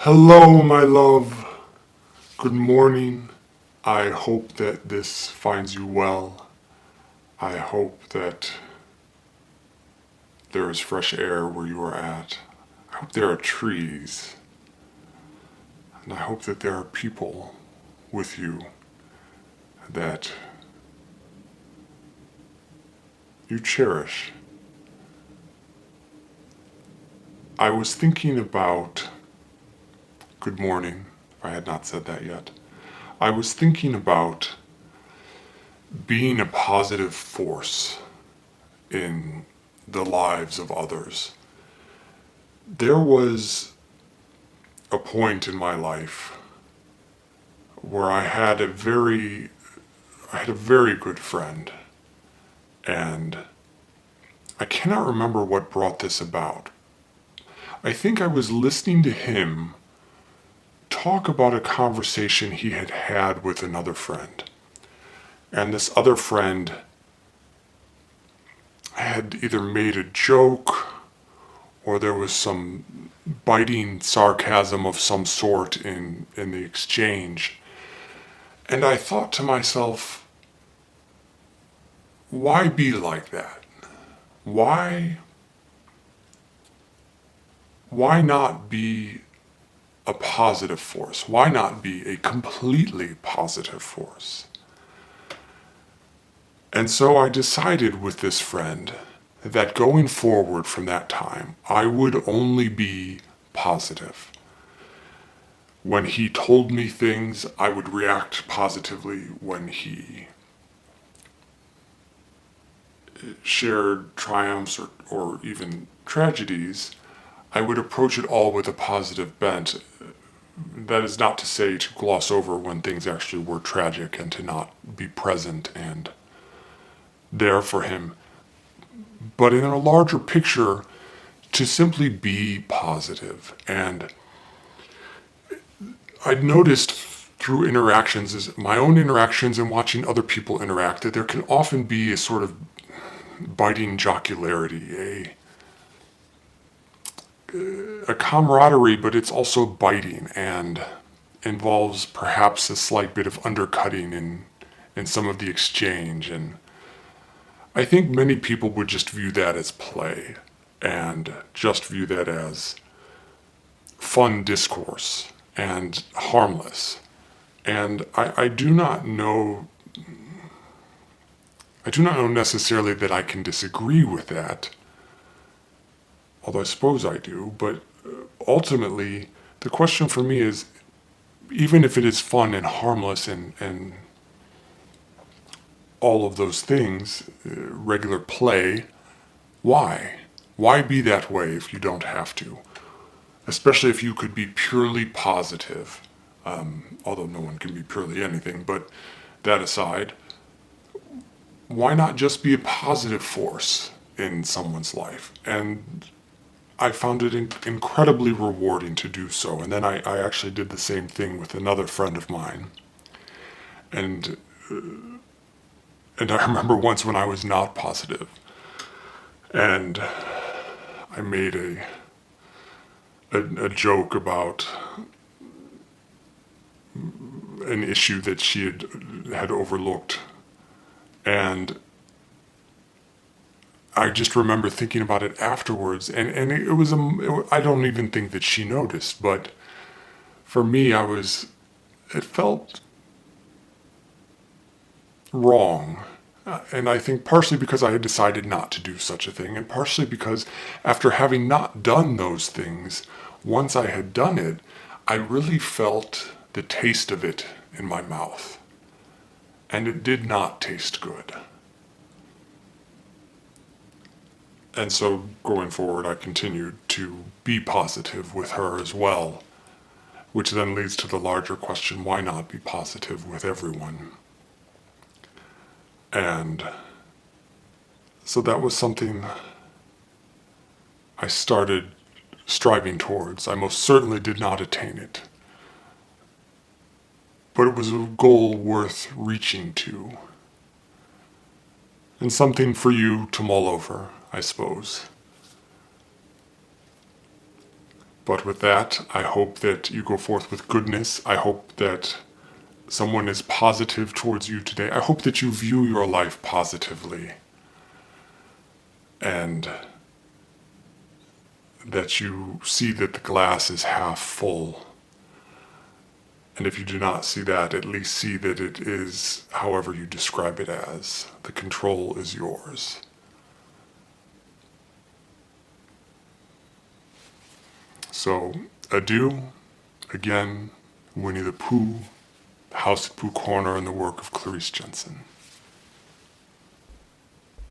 Hello, my love. Good morning. I hope that this finds you well. I hope that there is fresh air where you are at. I hope there are trees. And I hope that there are people with you that you cherish. I was thinking about, good morning, if I had not said that yet. I was thinking about being a positive force in the lives of others. There was a point in my life where I had a very good friend, and I cannot remember what brought this about. I think I was listening to him talk about a conversation he had had with another friend. And this other friend had either made a joke or there was some biting sarcasm of some sort in the exchange. And I thought to myself, why be like that? Why not be a positive force? Why not be a completely positive force? And so I decided with this friend that going forward from that time, I would only be positive. When he told me things, I would react positively. When he shared triumphs or even tragedies, I would approach it all with a positive bent. That is not to say to gloss over when things actually were tragic and to not be present and there for him. But in a larger picture, to simply be positive. And I'd noticed through interactions, is my own interactions and watching other people interact, that there can often be a sort of biting jocularity, a camaraderie, but it's also biting and involves perhaps a slight bit of undercutting in some of the exchange. And I think many people would just view that as play and just view that as fun discourse and harmless. And I do not know necessarily that I can disagree with that, although I suppose I do, but ultimately, the question for me is, even if it is fun and harmless and all of those things, regular play, why? Why be that way if you don't have to? Especially if you could be purely positive, although no one can be purely anything, but that aside, why not just be a positive force in someone's life? And I found it incredibly rewarding to do so. And then I actually did the same thing with another friend of mine. And I remember once when I was not positive, and I made a joke about an issue that she had overlooked, and I just remember thinking about it afterwards, and it was I don't even think that she noticed, but for me, it felt wrong. And I think partially because I had decided not to do such a thing, and partially because after having not done those things, once I had done it, I really felt the taste of it in my mouth. And it did not taste good. And so going forward, I continued to be positive with her as well, which then leads to the larger question, why not be positive with everyone? And so that was something I started striving towards. I most certainly did not attain it, but it was a goal worth reaching to, and something for you to mull over, I suppose. But with that, I hope that you go forth with goodness. I hope that someone is positive towards you today. I hope that you view your life positively and that you see that the glass is half full. And if you do not see that, at least see that it is however you describe it as. The control is yours. So, adieu. Again, Winnie the Pooh, House at Pooh Corner, and the work of Clarice Jensen.